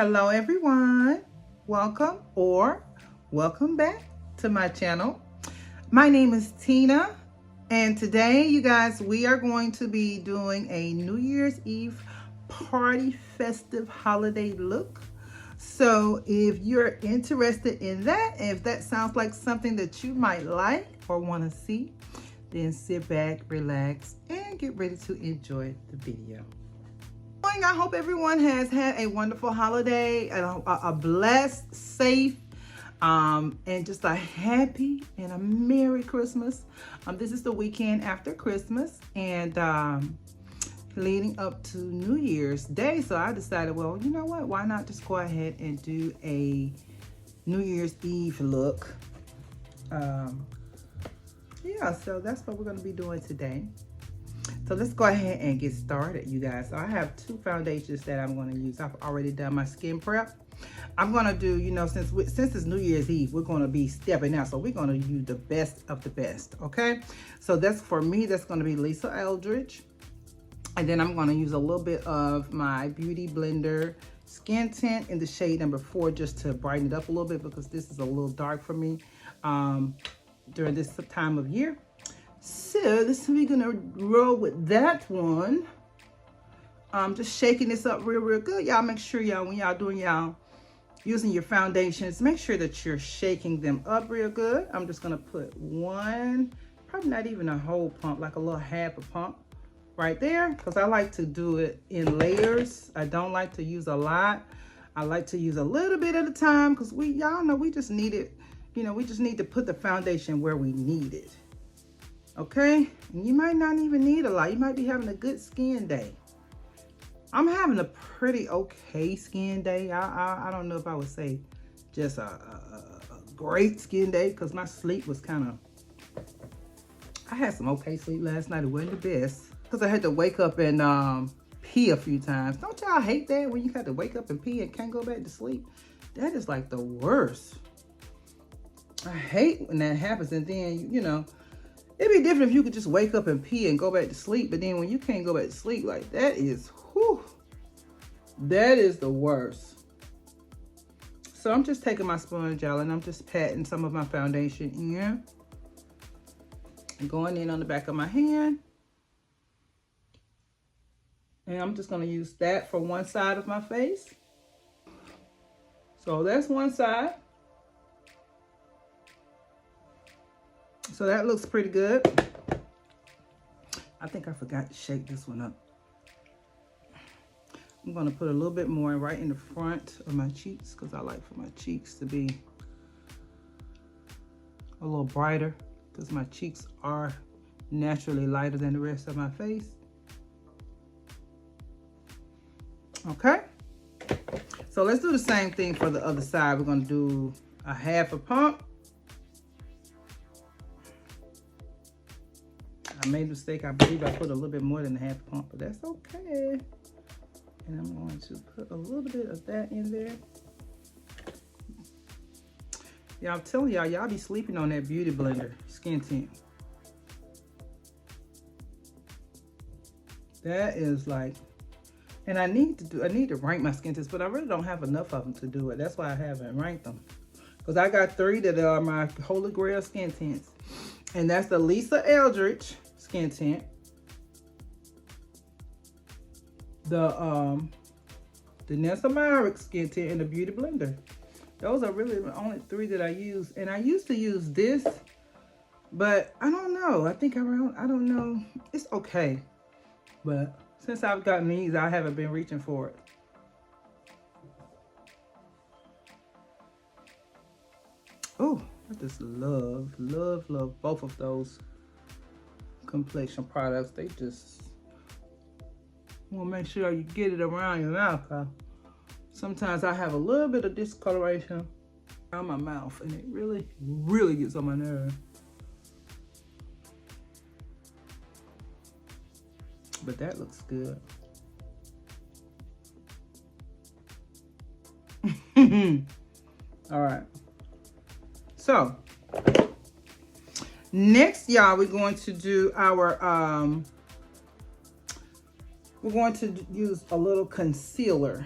Hello everyone, welcome or welcome back to my channel. My name is Tina, and today you guys, we are going to be doing a New Year's Eve party festive holiday look. So if you're interested in that, if that sounds like something that you might like or want to see, then sit back, relax, and get ready to enjoy the video. I hope everyone has had a wonderful holiday, a blessed, safe, and just a happy and a Merry Christmas. This is the weekend after Christmas and leading up to New Year's Day. So I decided, well, you know what? Why not just go ahead and do a New Year's Eve look? Yeah, so that's what we're going to be doing today. So let's go ahead and get started, you guys. So I have two foundations that I'm going to use. I've already done my skin prep. I'm going to do, you know, since it's New Year's Eve, we're going to be stepping out. So we're going to use the best of the best, okay? So that's, for me, that's going to be Lisa Eldridge. And then I'm going to use a little bit of my Beauty Blender Skin Tint in the shade number 4 just to brighten it up a little bit because this is a little dark for me during this time of year. So this we're gonna roll with that one. Just shaking this up real good. Y'all make sure y'all, when y'all doing y'all using your foundations, make sure that you're shaking them up real good. I'm just gonna put one, probably not even a whole pump, like a little half a pump right there, because I like to do it in layers. I don't like to use a lot. I like to use a little bit at a time because y'all know we just need it, you know, we just need to put the foundation where we need it. Okay, and you might not even need a lot. You might be having a good skin day. I'm having a pretty okay skin day. I don't know if I would say just a great skin day because my sleep was kind of, I had some okay sleep last night. It wasn't the best because I had to wake up and pee a few times. Don't y'all hate that when you have to wake up and pee and can't go back to sleep? That is like the worst. I hate when that happens, and then, you know, it'd be different if you could just wake up and pee and go back to sleep, but then when you can't go back to sleep, like that is, whew, that is the worst. So I'm just taking my sponge gel and I'm just patting some of my foundation in and going in on the back of my hand. And I'm just gonna use that for one side of my face. So that's one side. So that looks pretty good. I think I forgot to shake this one up. I'm gonna put a little bit more right in the front of my cheeks because I like for my cheeks to be a little brighter because my cheeks are naturally lighter than the rest of my face. Okay, so let's do the same thing for the other side. We're gonna do a half a pump. I made a mistake. I believe I put a little bit more than a half pump, but that's okay. And I'm going to put a little bit of that in there. Yeah, I'm telling y'all, y'all be sleeping on that Beauty Blender Skin Tint. That is like, and I need to rank my skin tints, but I really don't have enough of them to do it. That's why I haven't ranked them. Because I got 3 that are my Holy Grail skin tints. And that's the Lisa Eldridge Skin Tint, the Isamaya Skin Tint, and the Beauty Blender. Those are really the only 3 that I use. And I used to use this, but I don't know. I think I don't know. It's okay. But since I've gotten these, I haven't been reaching for it. Oh, I just love both of those complexion products. They just want to make sure you get it around your mouth. Sometimes I have a little bit of discoloration around my mouth and it really gets on my nerve. But that looks good. All right. So next, y'all, we're going to do our we're going to use a little concealer.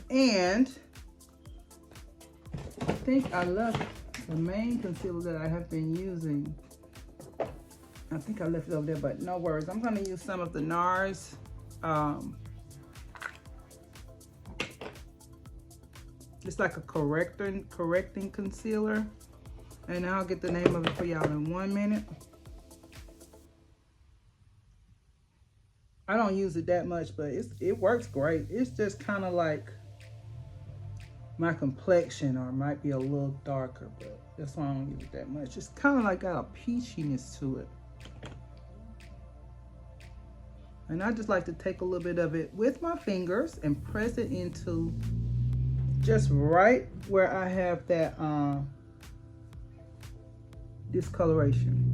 And I think I left the main concealer that I have been using. I think I left it over there, but no worries. I'm gonna use some of the Nars. It's like a correcting concealer. And I'll get the name of it for y'all in 1 minute. I don't use it that much, but it works great. It's just kind of like my complexion, or it might be a little darker, but that's why I don't use it that much. It's kind of like got a peachiness to it. And I just like to take a little bit of it with my fingers and press it into just right where I have that discoloration,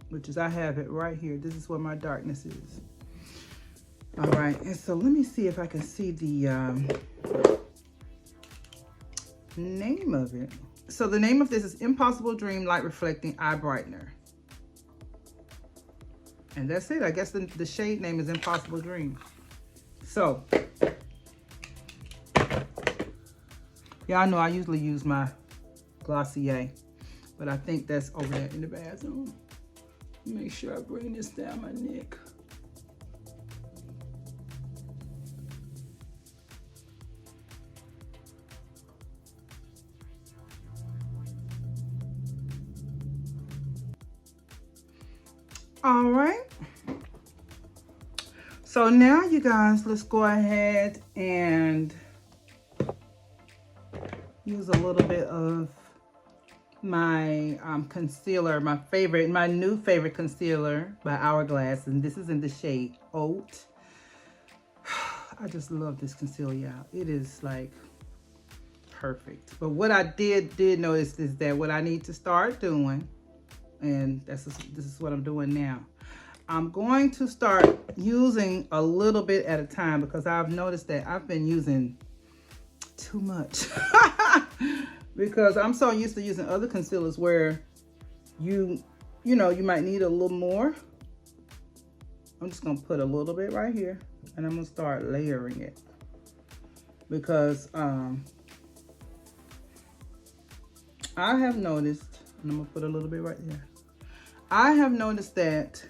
which is I have it right here. This is where my darkness is. All right, and so let me see if I can see the name of it. So the name of this is Impossible Dream Light Reflecting Eye Brightener. And that's it. I guess the shade name is Impossible Dream. So, y'all know I usually use my Glossier, but I think that's over there in the bathroom. Make sure I bring this down my neck. All right. So now you guys, let's go ahead and use a little bit of my concealer, my new favorite concealer by Hourglass, and this is in the shade Oat. I just love this concealer, y'all. It is like perfect. But what I did notice is that what I need to start doing, and this is what I'm doing now. I'm going to start using a little bit at a time, because I've noticed that I've been using too much. Because I'm so used to using other concealers where you might need a little more. I'm just gonna put a little bit right here, and I'm gonna start layering it, because I have noticed, and I'm gonna put a little bit right there. I have noticed that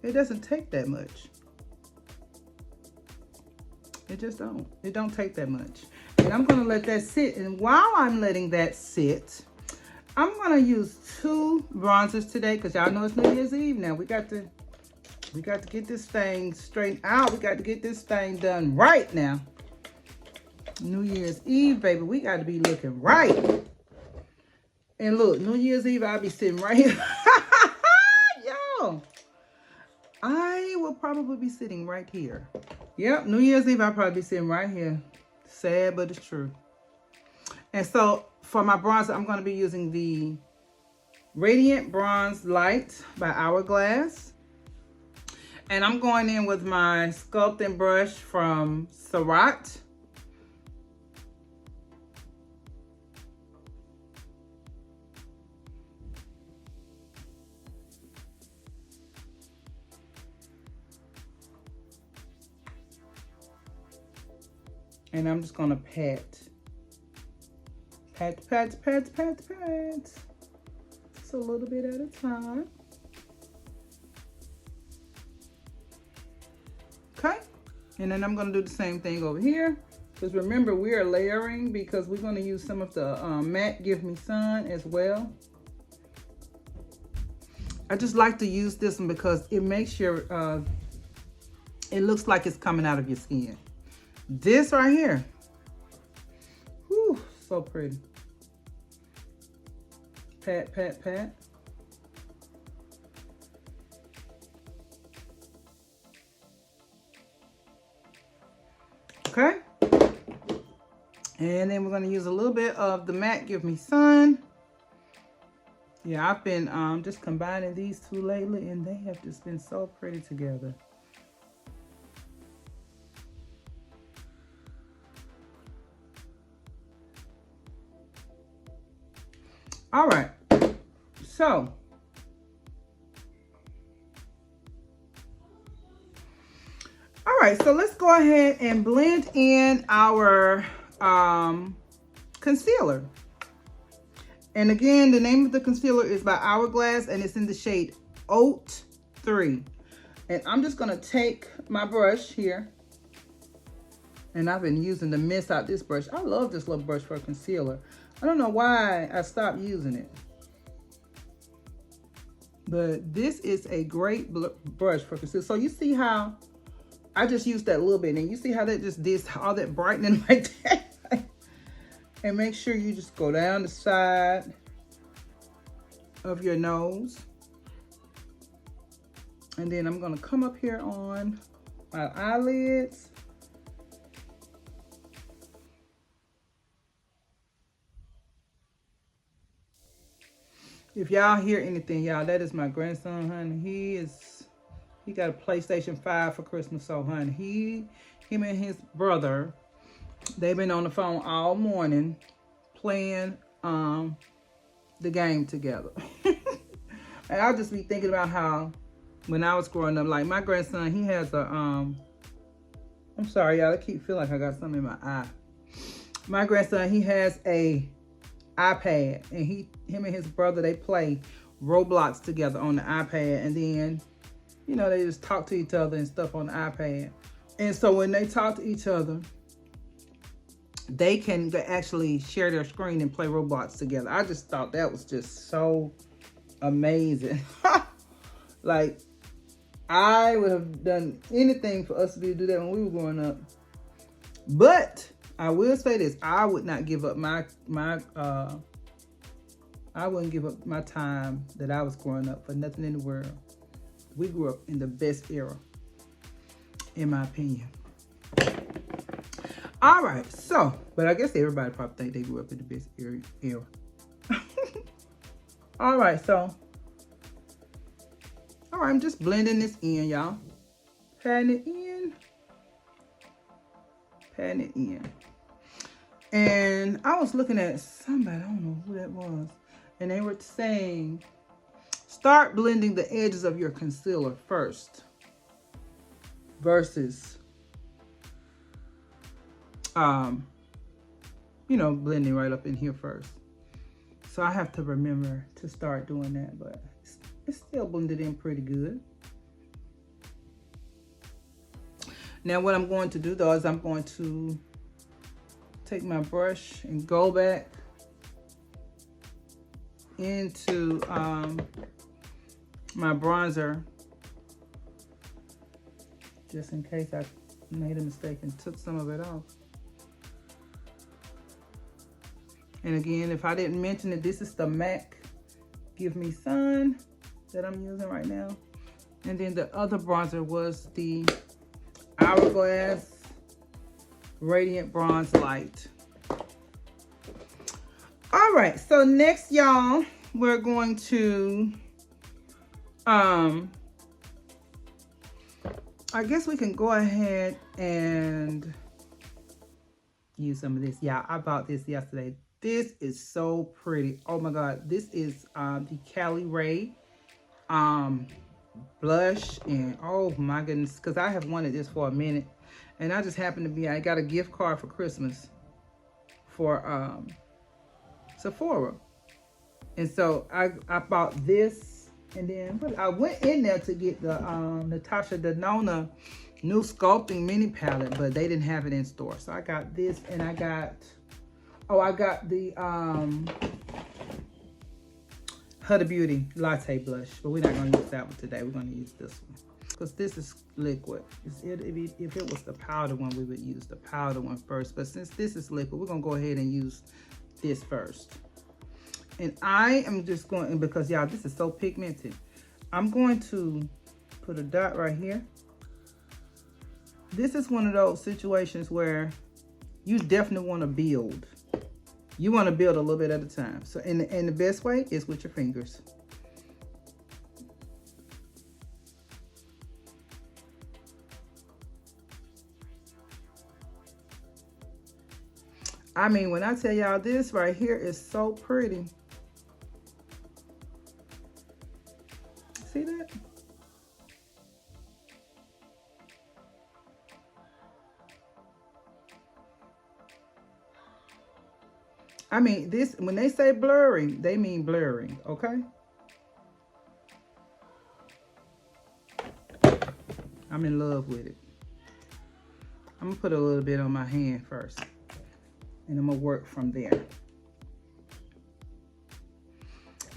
it doesn't take that much. It just don't. It don't take that much. And I'm gonna let that sit. And while I'm letting that sit, I'm gonna use 2 bronzers today, because y'all know it's New Year's Eve now. We got to get this thing straightened out. We got to get this thing done right now. New Year's Eve, baby. We got to be looking right. And look, New Year's Eve, I'll be sitting right here. Yo, I will probably be sitting right here. Yep, New Year's Eve, I'll probably be sitting right here. Sad, but it's true. And so for my bronzer, I'm going to be using the Radiant Bronze Light by Hourglass. And I'm going in with my sculpting brush from Surratt. And I'm just gonna pat. Just a little bit at a time. Okay, and then I'm gonna do the same thing over here. Because remember, we are layering, because we're gonna use some of the matte Give Me Sun as well. I just like to use this one because it makes your, it looks like it's coming out of your skin. This right here, whew, so pretty. Pat, pat, pat. Okay. And then we're going to use a little bit of the matte Give Me Sun. Yeah, I've been just combining these two lately, and they have just been so pretty together. All right, so right, so let's go ahead and blend in our concealer. And again, the name of the concealer is by Hourglass, and it's in the shade Oat 3. And I'm just gonna take my brush here, and I've been using the mist out this brush. I love this little brush for concealer. I don't know why I stopped using it, but this is a great brush for concealer. So you see how I just used that little bit, and you see how that just did all that brightening right there. And make sure you just go down the side of your nose. And then I'm gonna come up here on my eyelids. If y'all hear anything, y'all, that is my grandson, honey. He got a PlayStation 5 for Christmas, so honey, him and his brother, they've been on the phone all morning playing the game together. And I'll just be thinking about how when I was growing up, like my grandson, he has a I'm sorry, y'all, I keep feeling like I got something in my eye. My grandson, he has a iPad, and him and his brother, they play Roblox together on the iPad, and then, you know, they just talk to each other and stuff on the iPad. And so when they talk to each other, they actually share their screen and play Roblox together. I just thought that was just so amazing. Like, I would have done anything for us to do that when we were growing up. But I will say this, I would not give up I wouldn't give up my time that I was growing up for nothing in the world. We grew up in the best era, in my opinion. All right, so, but I guess everybody probably think they grew up in the best era. All right, so, all right, I'm just blending this in, y'all. Patting it in. Patting it in. And I was looking at somebody, I don't know who that was, and they were saying, start blending the edges of your concealer first versus, you know, blending right up in here first. So I have to remember to start doing that, but it's still blended in pretty good. Now what I'm going to do though is I'm going to take my brush and go back into my bronzer, just in case I made a mistake and took some of it off. And again, if I didn't mention it, this is the MAC Give Me Sun that I'm using right now. And then the other bronzer was the Hourglass Radiant Bronze Light. All right, so next, y'all, we're going to, I guess we can go ahead and use some of this. Yeah, I bought this yesterday. This is so pretty. Oh my God, this is the Cali Ray blush, and oh my goodness, because I have wanted this for a minute, and I just happened to be, I got a gift card for Christmas for Sephora, and so I bought this, and then I went in there to get the Natasha Denona new sculpting mini palette, but they didn't have it in store, so I got this, and I got the Huda Beauty Latte Blush, but we're not going to use that one today. We're going to use this one because this is liquid. If it was the powder one, we would use the powder one first, but since this is liquid, we're going to go ahead and use this first. And I am just going, because y'all, this is so pigmented, I'm going to put a dot right here. This is one of those situations where you definitely want to build. You want to build a little bit at a time. So, and the best way is with your fingers. I mean, when I tell y'all, this right here is so pretty. See that? I mean, this, when they say blurring, they mean blurring, okay? I'm in love with it. I'm gonna put a little bit on my hand first, and I'm gonna work from there.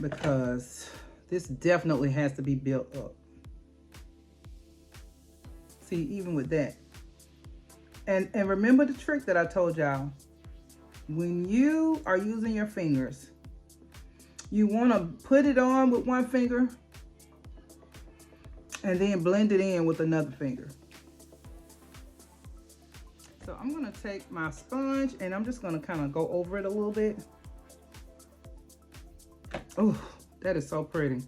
Because this definitely has to be built up. See, even with that. And remember the trick that I told y'all. When you are using your fingers, you want to put it on with one finger and then blend it in with another finger. So I'm going to take my sponge and I'm just going to kind of go over it a little bit. Oh, that is so pretty.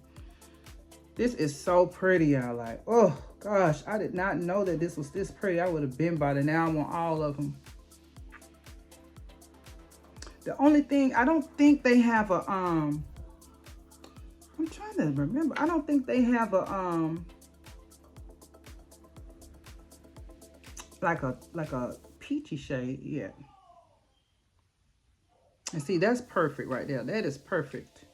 This is so pretty, y'all. Like, oh gosh, I did not know that this was this pretty. I would have been by it. Now I want all of them. The only thing, I don't think they have a I'm trying to remember. I don't think they have a like a peachy shade yet. And see, that's perfect right there. That is perfect.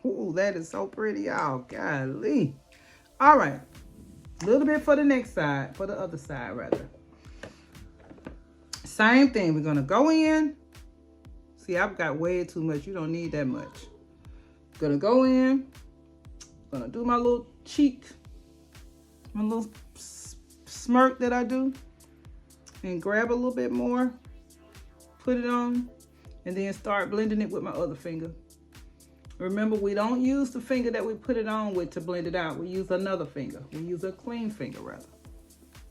Ooh, that is so pretty, y'all. Golly. All right. A little bit for the next side, for the other side, rather. Same thing. We're going to go in. See, I've got way too much. You don't need that much. Going to go in. Going to do my little cheek. My little smirk that I do. And grab a little bit more. Put it on. And then start blending it with my other finger. Remember, we don't use the finger that we put it on with to blend it out. We use another finger. We use a clean finger, rather.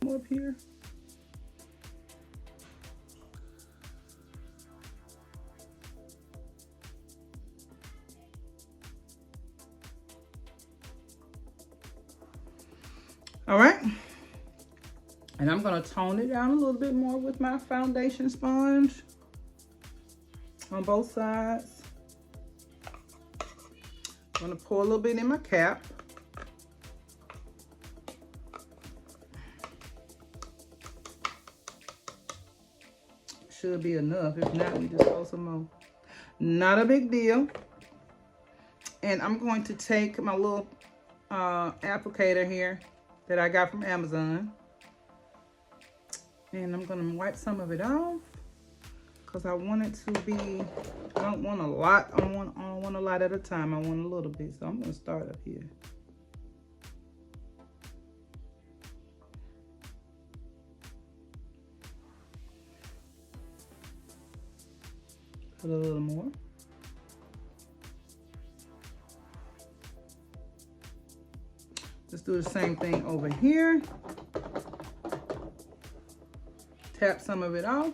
Come up here. All right. And I'm going to tone it down a little bit more with my foundation sponge on both sides. I'm going to pour a little bit in my cap. Should be enough. If not, we just throw some more. Not a big deal. And I'm going to take my little applicator here that I got from Amazon. And I'm going to wipe some of it off. Because I want it to be, I don't want a lot. I don't want a lot at a time. I want a little bit. So I'm going to start up here. Put a little more. Let's do the same thing over here. Tap some of it off.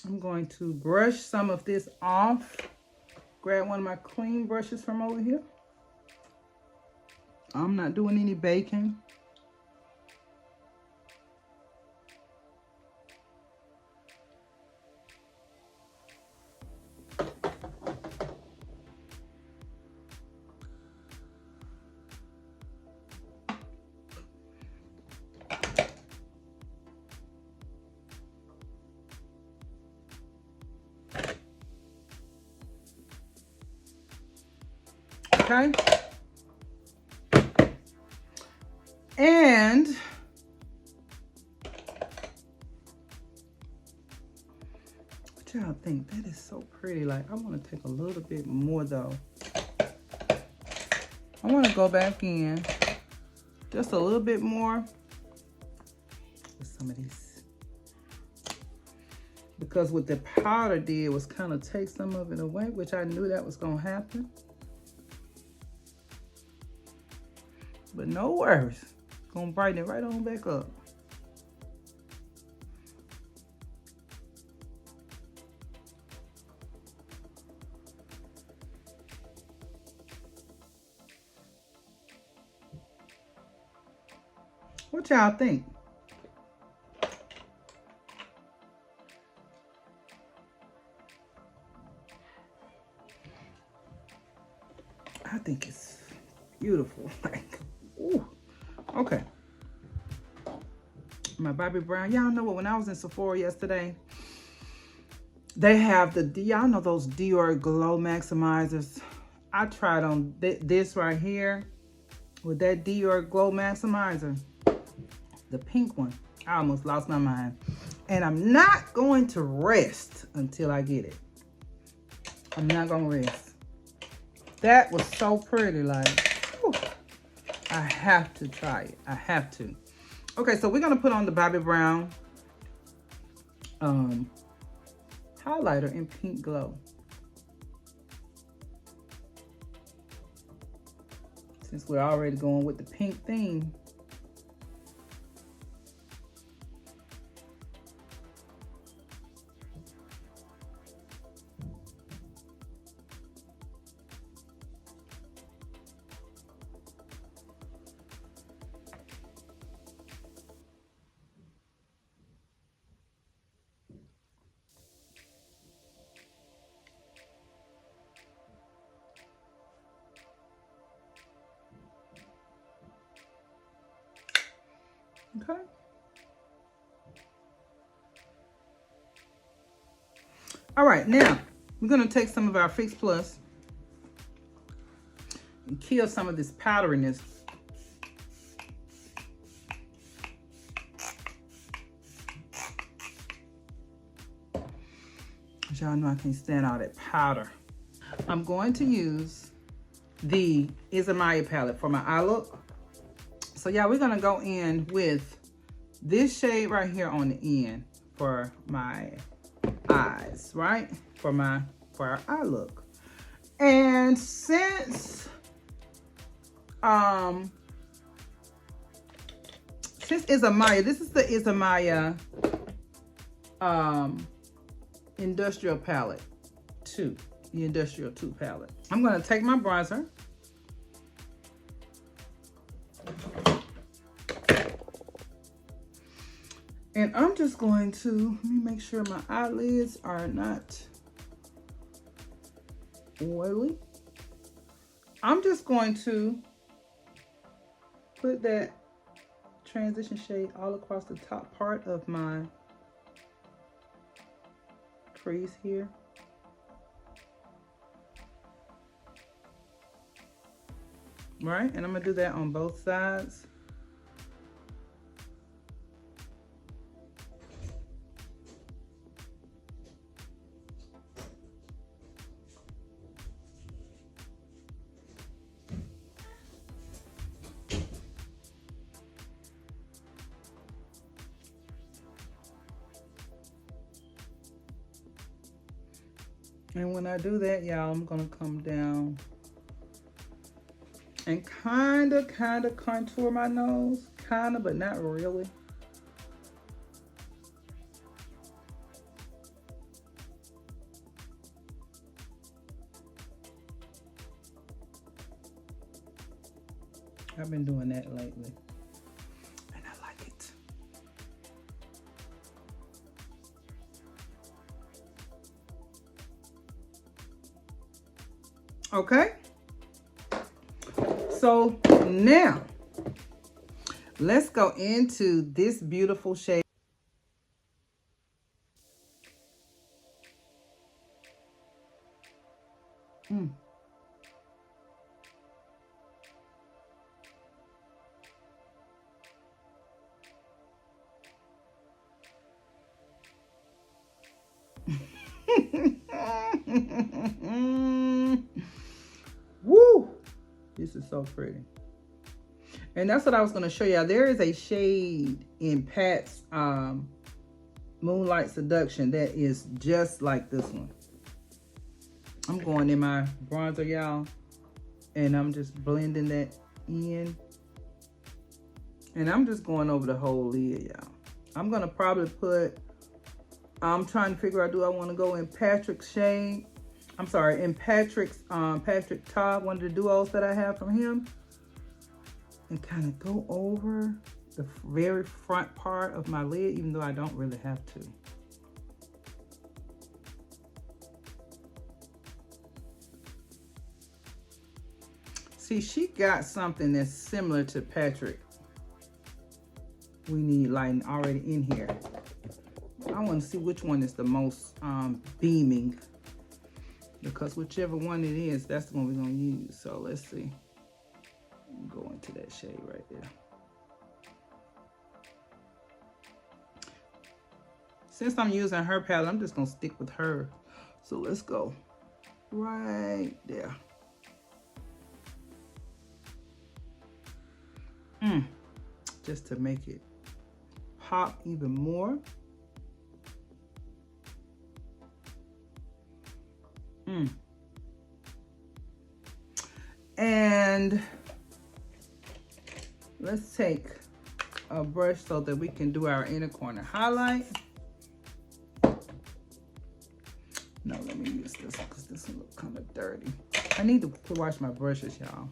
I'm going to brush some of this off. Grab one of my clean brushes from over here. I'm not doing any baking. Okay. And what y'all think? That is so pretty. Like, I want to take a little bit more though. I want to go back in just a little bit more with some of these because what the powder did was kind of take some of it away, which I knew that was gonna happen. But no worries, gonna brighten it right on back up. What y'all think? I think it's beautiful. Like, ooh. Okay. My Bobbi Brown. Y'all know what? When I was in Sephora yesterday, they have y'all know those Dior Glow Maximizers. I tried on this right here with that Dior Glow Maximizer. The pink one. I almost lost my mind. And I'm not going to rest until I get it. I'm not going to rest. That was so pretty. Like, whew. I have to try it. I have to. Okay, so we're going to put on the Bobbi Brown highlighter in Pink Glow. Since we're already going with the pink theme. Okay. All right, now we're going to take some of our Fix Plus and kill some of this powderiness. As y'all know, I can't stand all that powder. I'm going to use the Isamaya palette for my eye look. So yeah, we're gonna go in with this shade right here on the end for my eyes, right? For our eye look. And since Isamaya, this is the Isamaya Industrial Palette 2, the Industrial 2 palette. I'm gonna take my bronzer. And I'm just going to, let me make sure my eyelids are not oily. I'm just going to put that transition shade all across the top part of my crease here. Right, and I'm gonna do that on both sides. And when I do that, y'all, I'm gonna come down and kind of contour my nose, but not really. I've been doing that lately, and I like it. Okay. So now let's go into this beautiful shade. Woo! This is so pretty. And that's what I was going to show y'all. There is a shade in Pat's Moonlight Seduction that is just like this one. I'm going in my bronzer, y'all, and I'm just blending that in. And I'm just going over the whole lid, y'all. I'm gonna probably put, I'm trying to figure out, do I want to go in Patrick's shade? I'm sorry, in Patrick's, Patrick Todd, one of the duos that I have from him. And kind of go over the very front part of my lid, even though I don't really have to. See, she got something that's similar to Patrick. We need lighting already in here. I want to see which one is the most beaming, because whichever one it is, that's the one we're going to use. So let's see. Go into that shade right there. Since I'm using her palette, I'm just going to stick with her. So let's go right there. Just to make it pop even more. And let's take a brush so that we can do our inner corner highlight. No, let me use this one because this one looks kind of dirty. I need to wash my brushes, y'all.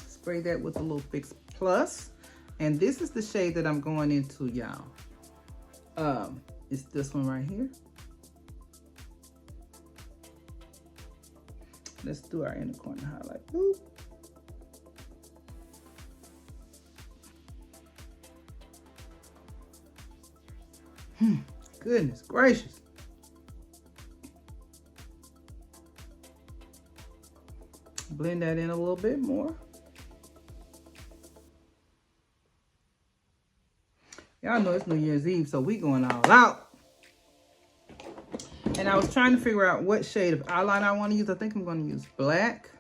Spray that with a little Fix Plus. And this is the shade that I'm going into, y'all. It's this one right here. Let's do our inner corner highlight. Boop. Goodness gracious. Blend that in a little bit more. Y'all know it's New Year's Eve, so we going all out. And I was trying to figure out what shade of eyeliner I want to use. I think I'm going to use black.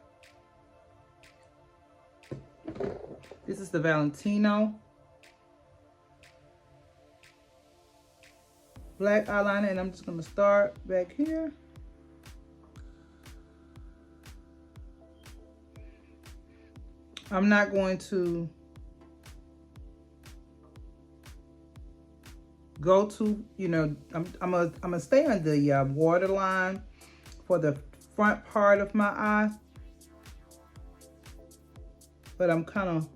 This is the Vaentino black eyeliner, and I'm just going to start back here. I'm not going to go to, you know, I'm gonna stay on the waterline for the front part of my eye, but I'm kind of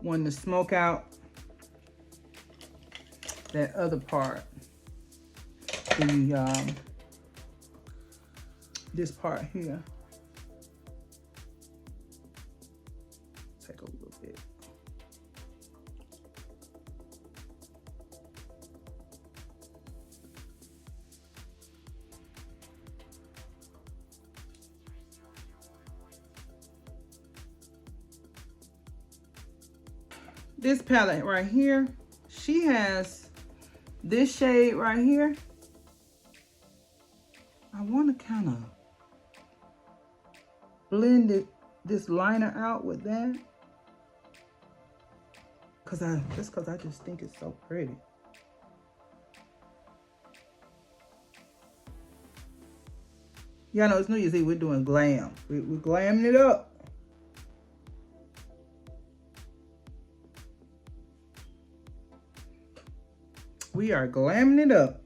wanting to smoke out that other part, the this part here. Take a little bit. This palette right here, she has this shade right here. I want to kind of blend this liner out with that, just because I just think it's so pretty. Y'all know it's New Year's Eve. We're doing glam. We're glamming it up. We are glamming it up.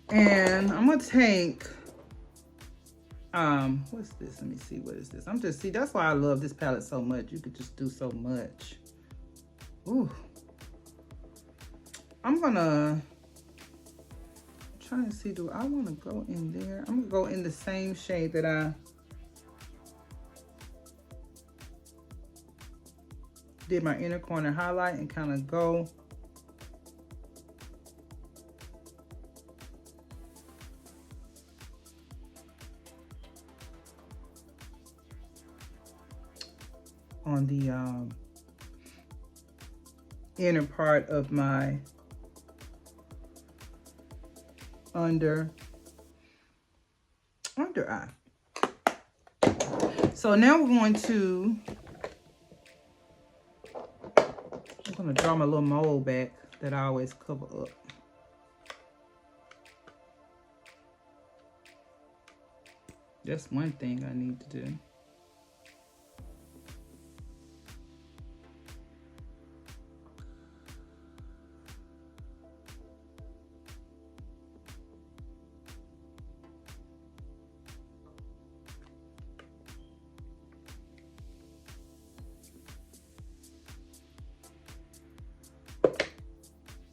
And I'm gonna take, what's this? Let me see, what is this? See, that's why I love this palette so much. You could just do so much. Ooh. I'm trying to see, do I wanna go in there? I'm gonna go in the same shade that I did my inner corner highlight, and kind of go on the inner part of my under eye. So now we're going to draw my little mold back that I always cover up. That's one thing I need to do.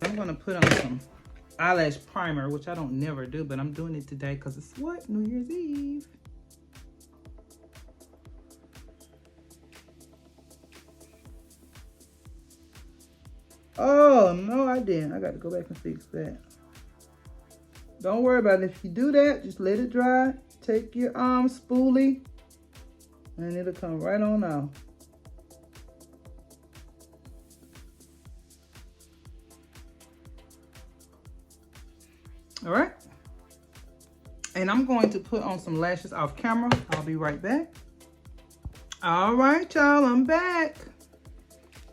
I'm gonna put on some eyelash primer, which I don't never do, but I'm doing it today because it's what? New Year's Eve. Oh, no, I didn't. I got to go back and fix that. Don't worry about it. If you do that, just let it dry. Take your spoolie, and it'll come right on out. All right. And I'm going to put on some lashes off camera. I'll be right back. All right, y'all, I'm back.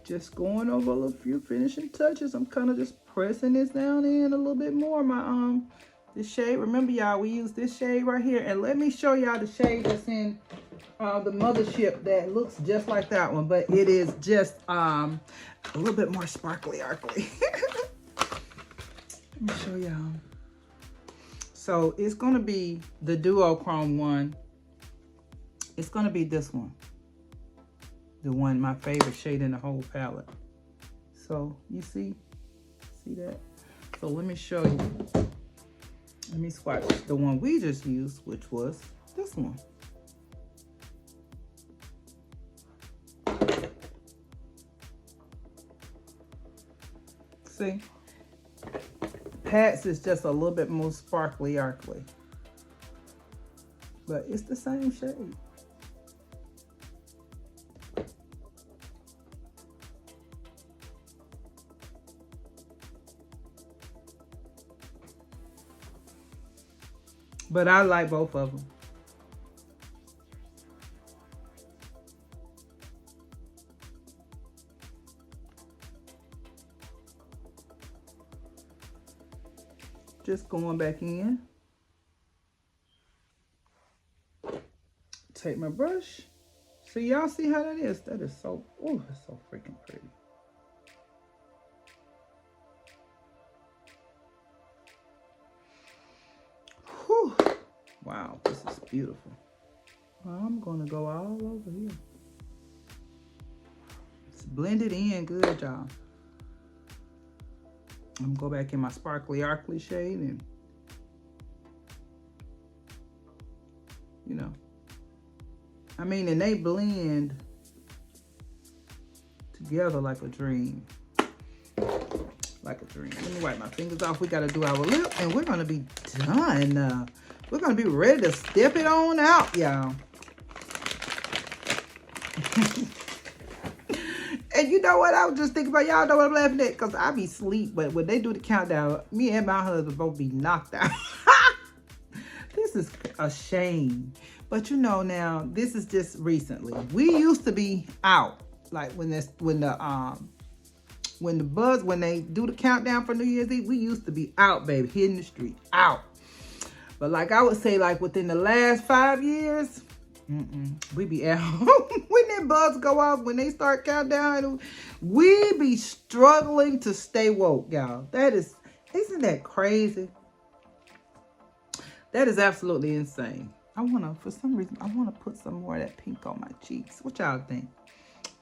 Just going over a few finishing touches. I'm kind of just pressing this down in a little bit more. My this shade. Remember, y'all, we use this shade right here. And let me show y'all the shade that's in the mothership that looks just like that one, but it is just a little bit more sparkly. Let me show y'all. So it's gonna be the duochrome one. It's gonna be this one. The one, my favorite shade in the whole palette. So you see that? So let me show you. Let me swatch the one we just used, which was this one. See? Pat's is just a little bit more sparkly, but it's the same shade. But I like both of them. Just going back in. Take my brush. So y'all see how that is? That is so, oh, that's so freaking pretty. Whew. Wow, this is beautiful. I'm gonna go all over here. It's blended in good, y'all. I'm gonna go back in my sparkly shade and, you know, I mean, and they blend together like a dream. Like a dream. Let me wipe my fingers off. We gotta do our lip and we're gonna be done. We're gonna be ready to step it on out, y'all. And you know what? I was just thinking about, y'all know what I'm laughing at? Because I be asleep, but when they do the countdown, me and my husband both be knocked out. This is a shame. But you know now, this is just recently. We used to be out. Like when they do the countdown for New Year's Eve, we used to be out, baby, hitting the street, out. But like I would say, like within the last 5 years, we be at home. When them bugs go off, when they start countdown, we be struggling to stay woke, y'all. Isn't that crazy? That is absolutely insane. For some reason, I wanna put some more of that pink on my cheeks. What y'all think?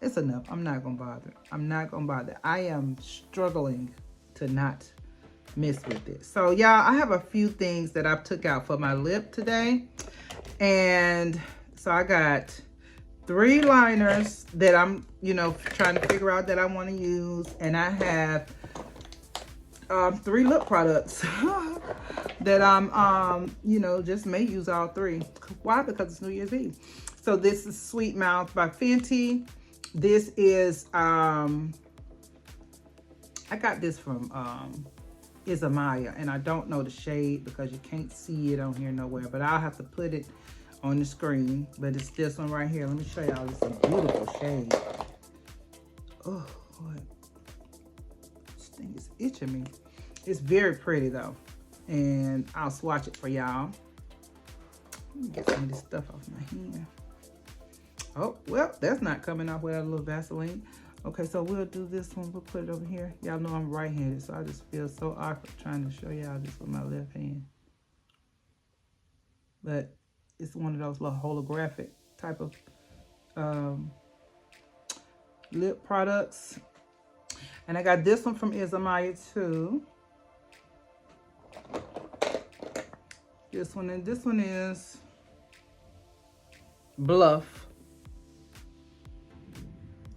It's enough. I'm not gonna bother. I am struggling to not mess with it. So y'all, I have a few things that I took out for my lip today. And so I got 3 liners that I'm, trying to figure out that I want to use. And I have 3 lip products that I'm, just may use all 3. Why? Because it's New Year's Eve. So this is Sweet Mouth by Fenty. This is, I got this from Isamaya, and I don't know the shade because you can't see it on here nowhere, but I'll have to put it on the screen, but it's this one right here. Let me show y'all. It's a beautiful shade. Oh, what? This thing is itching me. It's very pretty though, and I'll swatch it for y'all. Let me get some of this stuff off my hand. Oh, well, that's not coming off without a little Vaseline. Okay, so we'll do this one. We'll put it over here. Y'all know I'm right-handed, so I just feel so awkward trying to show y'all this with my left hand. But it's one of those little holographic type of lip products. And I got this one from Isamaya too. This one, and this one is Bluff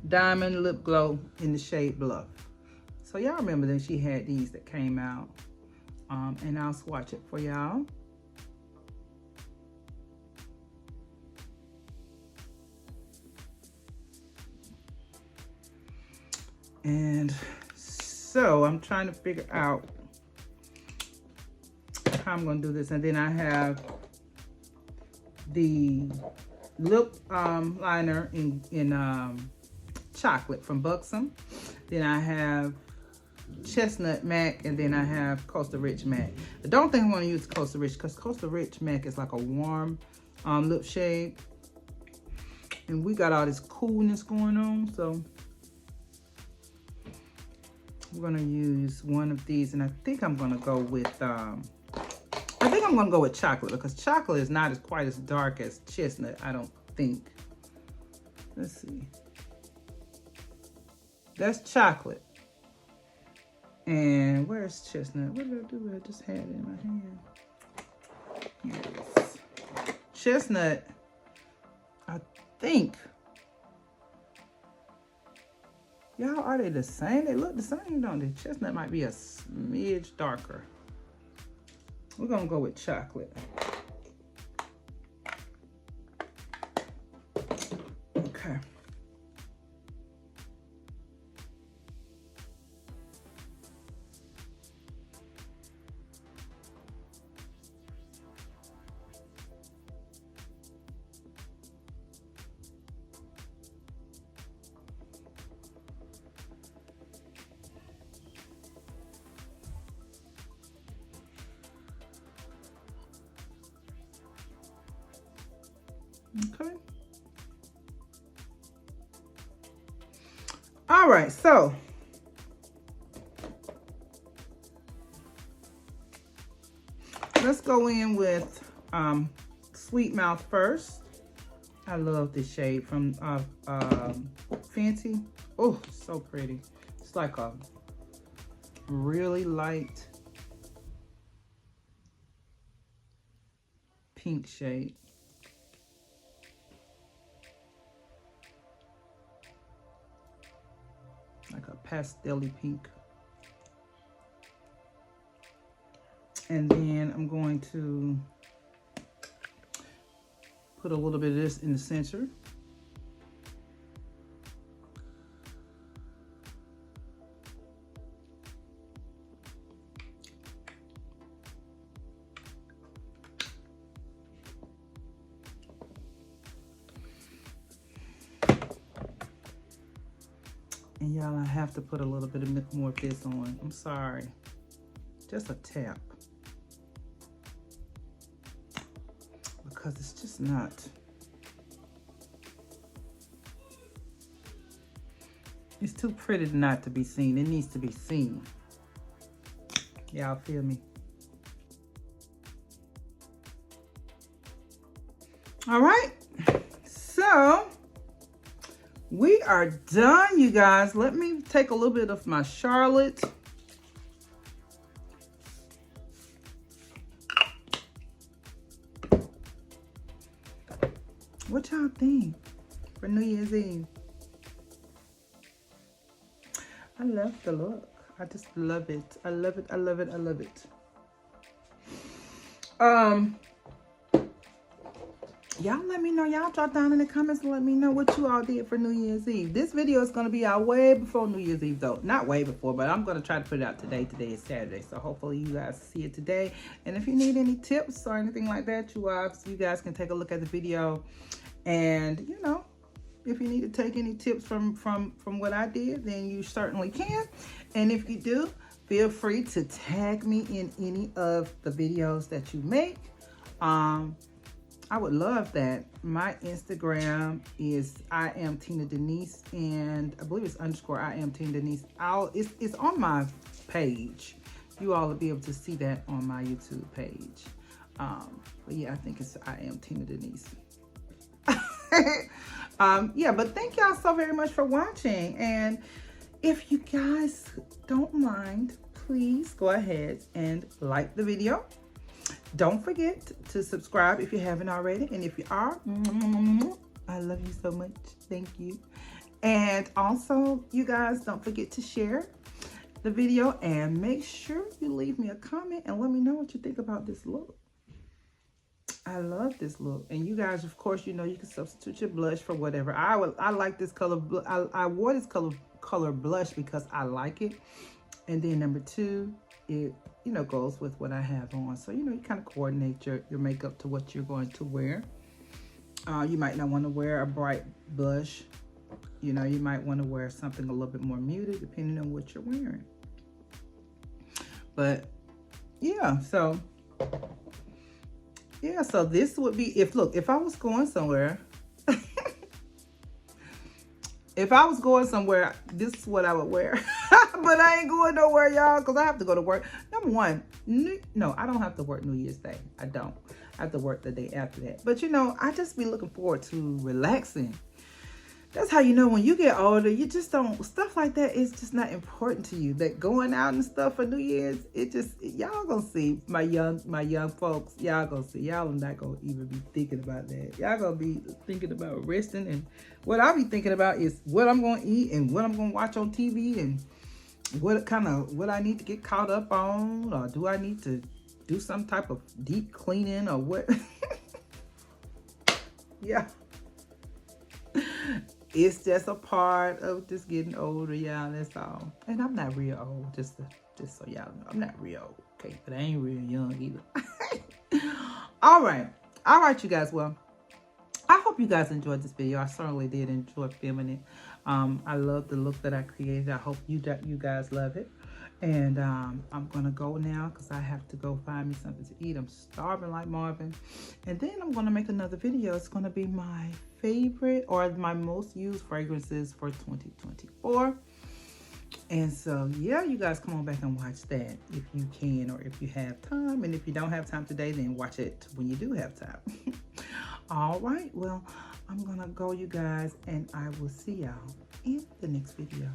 Diamond Lip Glow in the shade Bluff. So y'all remember that she had these that came out. And I'll swatch it for y'all. And so I'm trying to figure out how I'm going to do this. And then I have the lip liner in chocolate from Buxom. Then I have Chestnut MAC, and then I have Coastal Rich MAC. I don't think I want to use Coastal Rich because Coastal Rich MAC is like a warm lip shade. And we got all this coolness going on, so we're gonna use one of these, and I think I'm gonna go with chocolate, because chocolate is not quite as dark as chestnut, I don't think. Let's see. That's chocolate. And where's chestnut? What did I do? I just had it in my hand. Here it is. Chestnut, I think. Y'all, are they the same? They look the same, don't they? Chestnut might be a smidge darker. We're gonna go with chocolate. Okay. Okay. All right, so let's go in with Sweet Mouth first. I love this shade from Fenty. Oh, so pretty. It's like a really light pink shade. Like a pastel-y pink. And then I'm going to put a little bit of this in the center. And y'all, I have to put a little bit more of this on. I'm sorry. Just a tap. Because it's just not. It's too pretty not to be seen. It needs to be seen. Y'all feel me? All right. So we are done, you guys. Let me take a little bit of my Charlotte. What y'all think for New Year's Eve? I love the look. I just love it. I love it. I love it. I love it. y'all let me know. Y'all drop down in the comments and let me know what you all did for New Year's Eve. This video is going to be out way before New Year's Eve, though. Not way before, but I'm going to try to put it out today. Today is Saturday, so hopefully you guys see it today. And if you need any tips or anything like that, you guys can take a look at the video. And, you know, if you need to take any tips from what I did, then you certainly can. And if you do, feel free to tag me in any of the videos that you make. I would love that. My Instagram is I am Tina Denise, and I believe it's _ I am Tina Denise. It's on my page. You all will be able to see that on my YouTube page. But yeah, I think it's I am Tina Denise. Yeah, but thank y'all so very much for watching. And if you guys don't mind, please go ahead and like the video. Don't forget to subscribe if you haven't already. And if you are, I love you so much. Thank you. And also, you guys, don't forget to share the video and make sure you leave me a comment and let me know what you think about this look. I love this look. And you guys, of course, you know, you can substitute your blush for whatever. I like this color. I wore this color blush because I like it. And then number two, it, you know, goes with what I have on. So, you know, you kind of coordinate your makeup to what you're going to wear. You might not want to wear a bright blush. You know, you might want to wear something a little bit more muted depending on what you're wearing. But yeah, so this would be, if I was going somewhere, if I was going somewhere, this is what I would wear. But I ain't going nowhere, y'all, because I have to go to work. Number one, no, I don't have to work New Year's Day. I don't. I have to work the day after that. But, you know, I just be looking forward to relaxing. That's how you know when you get older, you just don't, stuff like that is just not important to you. That going out and stuff for New Year's, it just, y'all gonna see, my young folks, y'all gonna see, y'all are not gonna even be thinking about that. Y'all gonna be thinking about resting, and what I'll be thinking about is what I'm gonna eat and what I'm gonna watch on TV and what I need to get caught up on, or do I need to do some type of deep cleaning or what? Yeah. It's just a part of just getting older, y'all. That's all. And I'm not real old, just so y'all know. I'm not real old, okay? But I ain't real young either. All right, you guys. Well, I hope you guys enjoyed this video. I certainly did enjoy filming it. I love the look that I created. I hope you guys love it. And I'm gonna go now because I have to go find me something to eat. I'm starving like Marvin. And then I'm gonna make another video. It's gonna be my favorite or my most used fragrances for 2024. And so yeah, you guys come on back and watch that if you can, or if you have time. And if you don't have time today, then watch it when you do have time. All right, well, I'm gonna go, you guys, and I will see y'all in the next video.